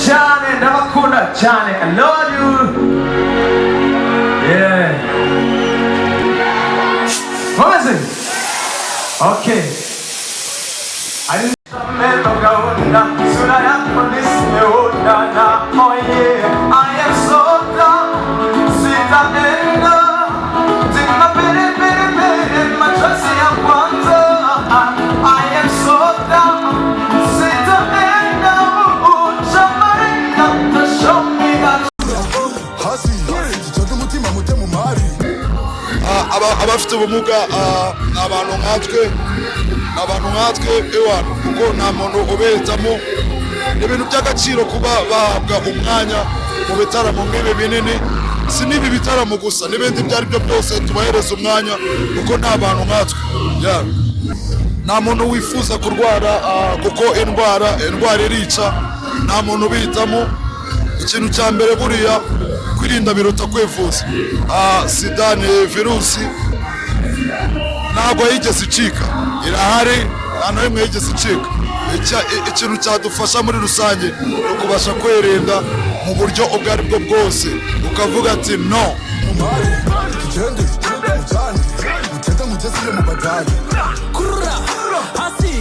cyane ndabakunda cyane. I love you. Yeah. What is it? Okay. I didn't I am so done. Sit down and take my baby, my trusty I am so done. Sit down and somebody show me that. Abafite ubumuga abantu nkatwe ewana kuko nta muntu ubehitamo. Ni ibintu by'agaciro kuba bahabwa umwanya mu bitaramo nk'ibi binini. Si n'ibi bitaramo gusa, n'ibindi ibyo ari byo byose tubahereza umwanya kuko nta bantu nkatwe. Nta muntu wifuza kurwara kuko indwara irica. Nta muntu ubihitamo. Ikintu cya mbere buriya kwirinda biruta kwivuza. Sida ni virusi ntabwo yigeze icika, irahari nta na rimwe yigeze icika. Ikintu cyadufasha muri rusange ni ukubasha kwirinda mu buryo ubwo ari bwo bwose, ukavuga ati no. Kurura hasi